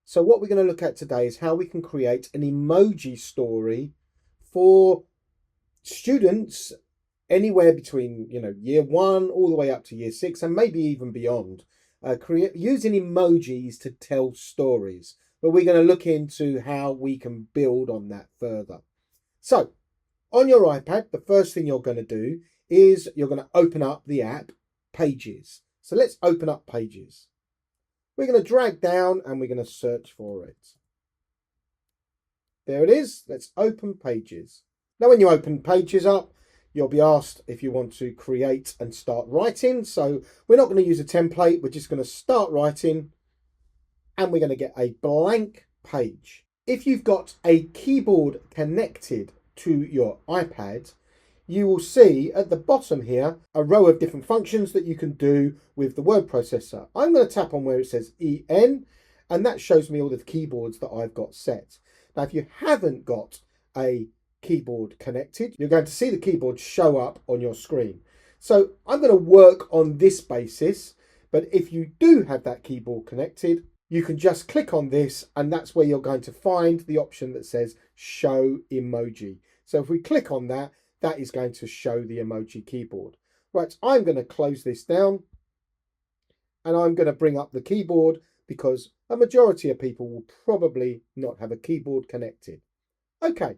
So what we're going to look at today is how we can create an emoji story for students anywhere between, year 1 all the way up to year 6 and maybe even beyond. Using emojis to tell stories. But we're going to look into how we can build on that further. So on your iPad, the first thing you're going to do is you're going to open up the app Pages. So let's open up Pages. We're going to drag down and we're going to search for it. There it is. Let's open Pages. Now, when you open Pages up, you'll be asked if you want to create and start writing. So we're not going to use a template. We're just going to start writing and we're going to get a blank page. If you've got a keyboard connected to your iPad, you will see at the bottom here a row of different functions that you can do with the word processor. I'm going to tap on where it says EN, and that shows me all the keyboards that I've got set. Now, if you haven't got a keyboard connected, you're going to see the keyboard show up on your screen. So I'm going to work on this basis, but if you do have that keyboard connected, you can just click on this, and that's where you're going to find the option that says show emoji. So if we click on that, that is going to show the emoji keyboard. Right, I'm going to close this down and I'm going to bring up the keyboard because a majority of people will probably not have a keyboard connected. Okay,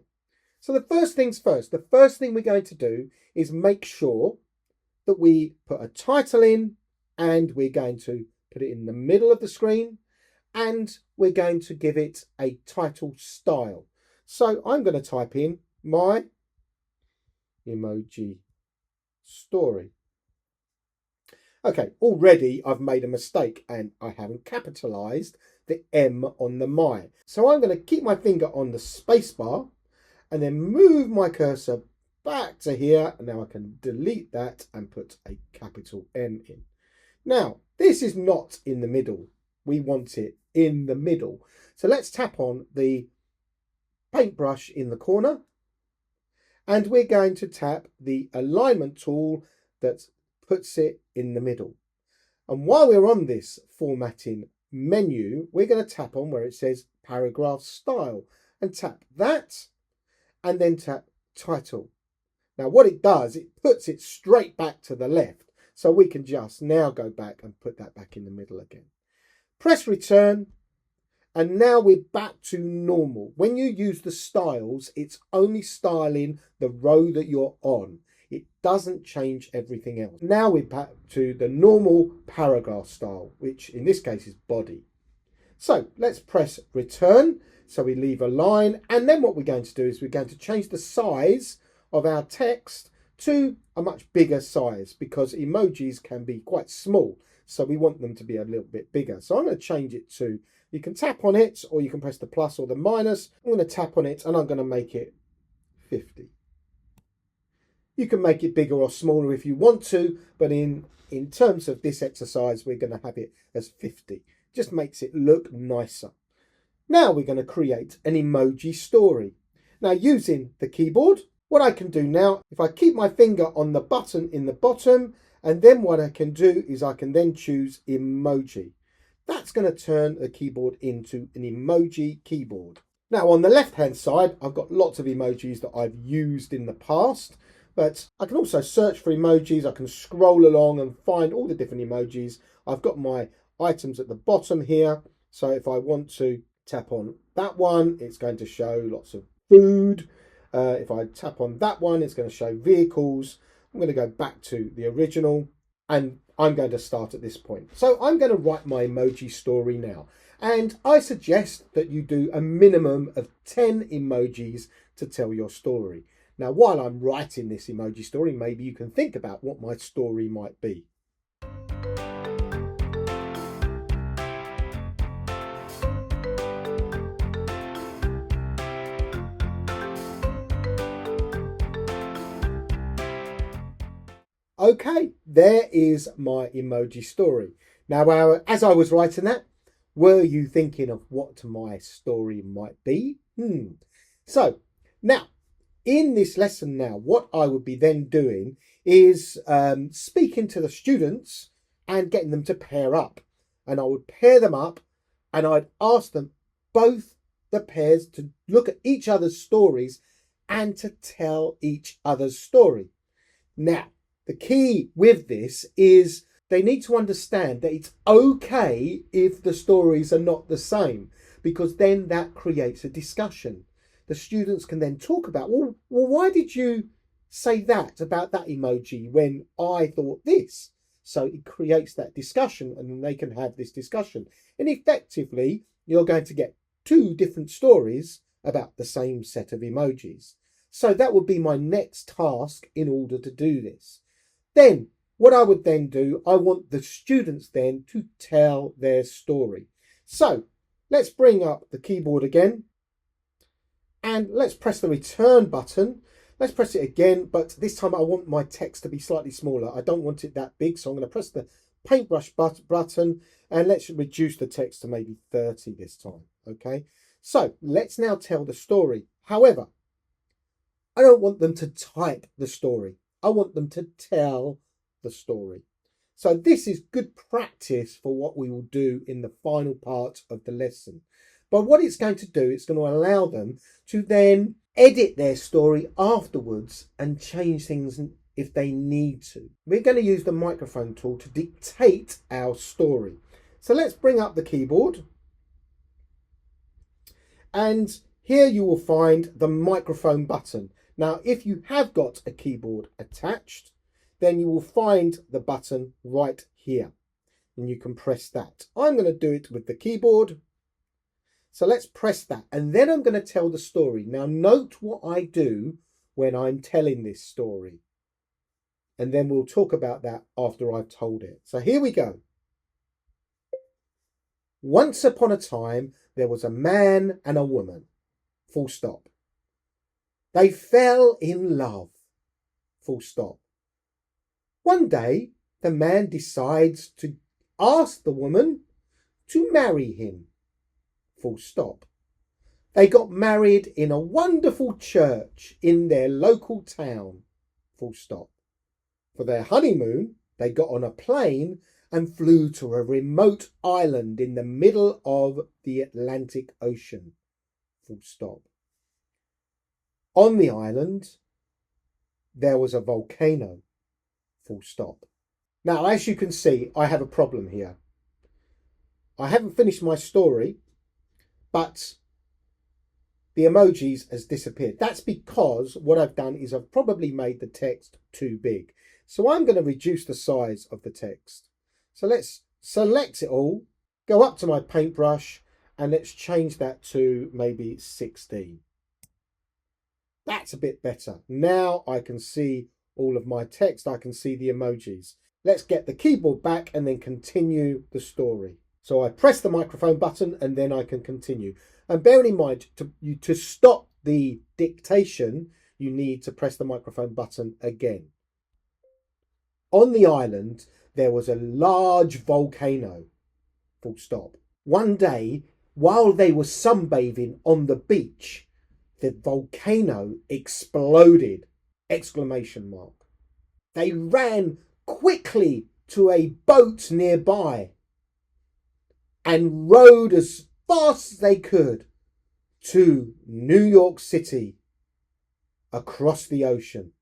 so the first things first, the first thing we're going to do is make sure that we put a title in, and we're going to put it in the middle of the screen, and we're going to give it a title style. So I'm going to type in my emoji story. Okay, already I've made a mistake and I haven't capitalized the M on the my. So I'm going to keep my finger on the space bar and then move my cursor back to here. And now I can delete that and put a capital M in. Now, this is not in the middle. We want it in the middle. So let's tap on the paintbrush in the corner. And we're going to tap the alignment tool that puts it in the middle. And while we're on this formatting menu, we're going to tap on where it says paragraph style and tap that and then tap title. Now what it does, it puts it straight back to the left. So we can just now go back and put that back in the middle again. Press return. And now we're back to normal. When you use the styles, it's only styling the row that you're on. It doesn't change everything else. Now we're back to the normal paragraph style, which in this case is body. So let's press return. So we leave a line. And then what we're going to do is we're going to change the size of our text to a much bigger size because emojis can be quite small. So we want them to be a little bit bigger. So I'm going to change it to, you can tap on it or you can press the plus or the minus. I'm going to tap on it and I'm going to make it 50. You can make it bigger or smaller if you want to, but in terms of this exercise, we're going to have it as 50. Just makes it look nicer. Now we're going to create an emoji story. Now using the keyboard, what I can do now, if I keep my finger on the button in the bottom, and then what I can do is I can then choose emoji. That's going to turn the keyboard into an emoji keyboard. Now on the left hand side, I've got lots of emojis that I've used in the past, but I can also search for emojis. I can scroll along and find all the different emojis. I've got my items at the bottom here. So if I want to tap on that one, it's going to show lots of food. If I tap on that one, it's going to show vehicles. I'm going to go back to the original and I'm going to start at this point. So I'm going to write my emoji story now. And I suggest that you do a minimum of 10 emojis to tell your story. Now, while I'm writing this emoji story, maybe you can think about what my story might be. Okay, there is my emoji story. Now, as I was writing that, were you thinking of what my story might be? So, now, in this lesson now, what I would be then doing is speaking to the students and getting them to pair up. And I would pair them up and I'd ask them, both the pairs to look at each other's stories and to tell each other's story. Now, the key with this is they need to understand that it's okay if the stories are not the same, because then that creates a discussion. The students can then talk about, well, why did you say that about that emoji when I thought this? So it creates that discussion, and then they can have this discussion. And effectively, you're going to get two different stories about the same set of emojis. So that would be my next task in order to do this. Then what I would then do, I want the students then to tell their story. So let's bring up the keyboard again and let's press the return button. Let's press it again, but this time I want my text to be slightly smaller. I don't want it that big, so I'm going to press the paintbrush button and let's reduce the text to maybe 30 this time. Okay, so let's now tell the story. However, I don't want them to type the story. I want them to tell the story. So this is good practice for what we will do in the final part of the lesson. But what it's going to do, it's going to allow them to then edit their story afterwards and change things if they need to. We're going to use the microphone tool to dictate our story. So let's bring up the keyboard. And here you will find the microphone button. Now, if you have got a keyboard attached, then you will find the button right here. And you can press that. I'm going to do it with the keyboard. So let's press that. And then I'm going to tell the story. Now, note what I do when I'm telling this story. And then we'll talk about that after I've told it. So here we go. Once upon a time, there was a man and a woman. Full stop. They fell in love. Full stop. One day, the man decides to ask the woman to marry him. Full stop. They got married in a wonderful church in their local town. Full stop. For their honeymoon, they got on a plane and flew to a remote island in the middle of the Atlantic Ocean. Full stop. On the island, there was a volcano. Full stop. Now, as you can see, I have a problem here. I haven't finished my story, but the emojis has disappeared. That's because what I've done is I've probably made the text too big. So I'm going to reduce the size of the text. So let's select it all, go up to my paintbrush, and let's change that to maybe 16. That's a bit better. Now I can see all of my text. I can see the emojis. Let's get the keyboard back and then continue the story. So I press the microphone button and then I can continue. And bearing in mind, to stop the dictation, you need to press the microphone button again. On the island, there was a large volcano. Full stop. One day, while they were sunbathing on the beach, the volcano exploded! Exclamation mark. They ran quickly to a boat nearby and rowed as fast as they could to New York City across the ocean.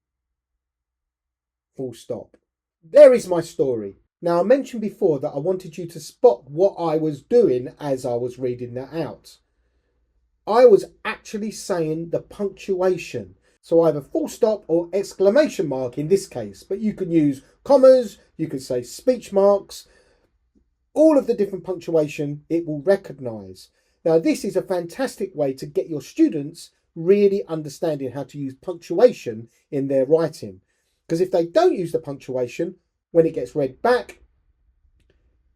Full stop. There is my story. Now, I mentioned before that I wanted you to spot what I was doing as I was reading that out. I was actually saying the punctuation. So either full stop or exclamation mark in this case, but you can use commas, you can say speech marks, all of the different punctuation it will recognise. Now, this is a fantastic way to get your students really understanding how to use punctuation in their writing. Because if they don't use the punctuation, when it gets read back,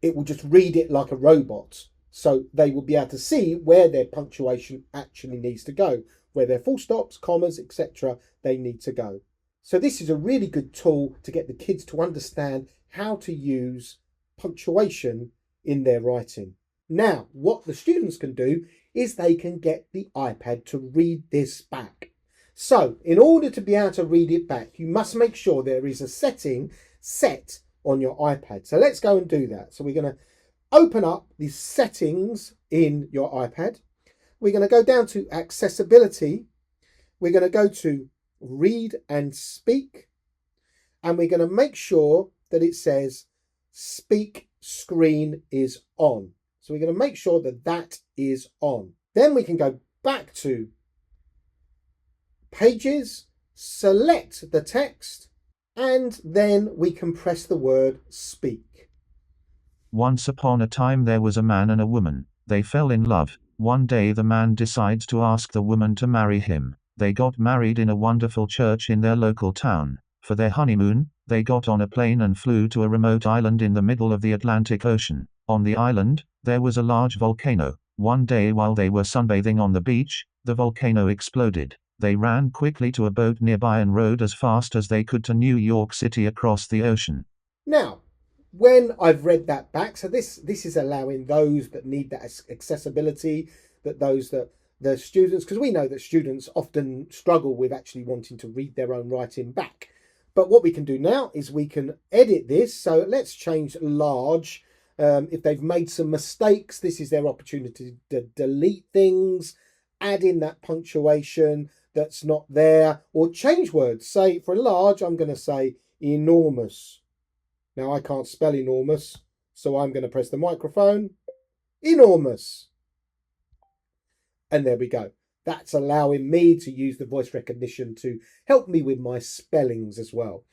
it will just read it like a robot. So they will be able to see where their punctuation actually needs to go, where their full stops, commas, etc. they need to go. So this is a really good tool to get the kids to understand how to use punctuation in their writing. Now, what the students can do is they can get the iPad to read this back. So in order to be able to read it back, you must make sure there is a setting set on your iPad. So let's go and do that. So we're going to open up the settings in your iPad. we're going to go down to accessibility. We're going to go to read and speak, and we're going to make sure that it says speak screen is on. So we're going to make sure that that is on. Then we can go back to pages, select the text, and then we can press the word speak. Once upon a time there was a man and a woman. They fell in love. One day the man decides to ask the woman to marry him. They got married in a wonderful church in their local town. For their honeymoon, they got on a plane and flew to a remote island in the middle of the Atlantic Ocean. On the island, there was a large volcano. One day while they were sunbathing on the beach, the volcano exploded. They ran quickly to a boat nearby and rowed as fast as they could to New York City across the ocean. Now, when I've read that back, so this is allowing those that need that accessibility, that those that the students, because we know that students often struggle with actually wanting to read their own writing back. But what we can do now is we can edit this. So let's change large. If they've made some mistakes, this is their opportunity to delete things, add in that punctuation that's not there, or change words. Say for large, I'm going to say enormous. Now I can't spell enormous, so I'm going to press the microphone. Enormous. And there we go. That's allowing me to use the voice recognition to help me with my spellings as well.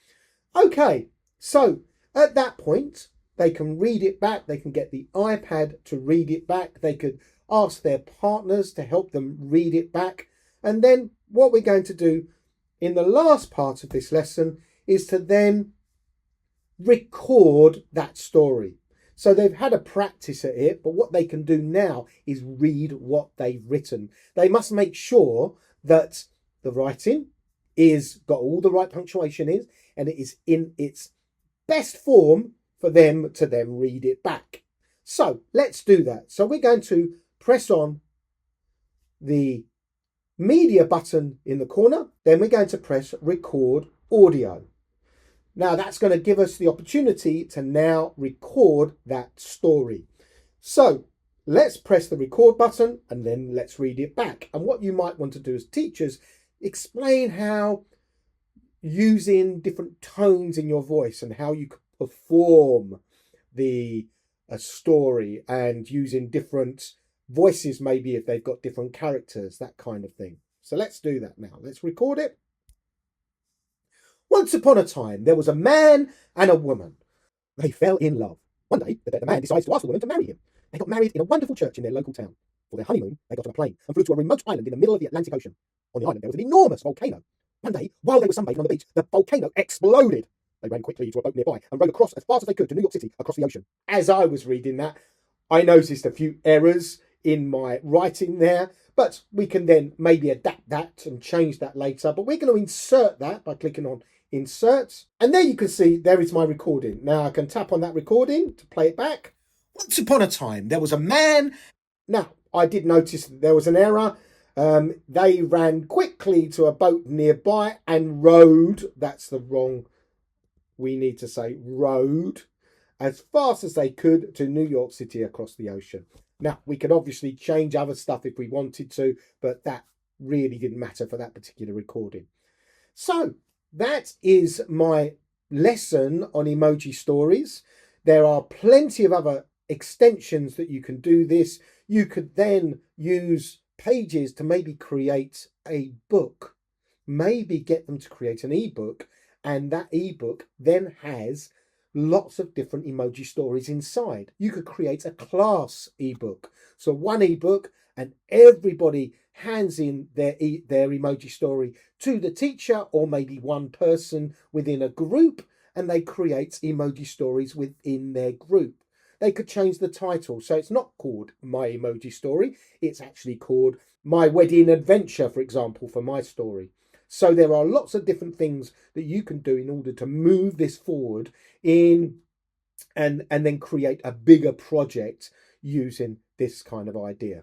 Okay, so at that point, they can read it back. They can get the iPad to read it back. They could ask their partners to help them read it back. And then what we're going to do in the last part of this lesson is to then record that story. So they've had a practice at it, but what they can do now is read what they've written. They must make sure that the writing is got all the right punctuation is, and it is in its best form for them to then read it back. So let's do that. So we're going to press on the media button in the corner. Then we're going to press record audio. Now that's going to give us the opportunity to now record that story. So let's press the record button and then let's read it back. And what you might want to do as teachers, explain how using different tones in your voice and how you could perform the story, and using different voices, maybe if they've got different characters, that kind of thing. So let's do that now. Let's record it. Once upon a time, there was a man and a woman. They fell in love. One day, the man decides to ask the woman to marry him. They got married in a wonderful church in their local town. For their honeymoon, they got on a plane and flew to a remote island in the middle of the Atlantic Ocean. On the island, there was an enormous volcano. One day, while they were sunbathing on the beach, the volcano exploded. They ran quickly to a boat nearby and rowed across as fast as they could to New York City across the ocean. As I was reading that, I noticed a few errors in my writing there, but we can then maybe adapt that and change that later. But we're going to insert that by clicking on Insert. And there you can see there is my recording. Now I can tap on that recording to play it back. Once upon a time, there was a man. Now, I did notice that there was an error. They ran quickly to a boat nearby and rowed. That's the wrong. We need to say rowed as fast as they could to New York City across the ocean. Now, we could obviously change other stuff if we wanted to, but that really didn't matter for that particular recording. So that is my lesson on emoji stories. There are plenty of other extensions that you can do this. You could then use Pages to maybe create a book, maybe get them to create an ebook, and that ebook then has lots of different emoji stories inside. You could create a class ebook. So one ebook, and everybody hands in their emoji story to the teacher, or maybe one person within a group, and they create emoji stories within their group. They could change the title. So it's not called My Emoji Story. It's actually called My Wedding Adventure, for example, for my story. So there are lots of different things that you can do in order to move this forward in and then create a bigger project using this kind of idea.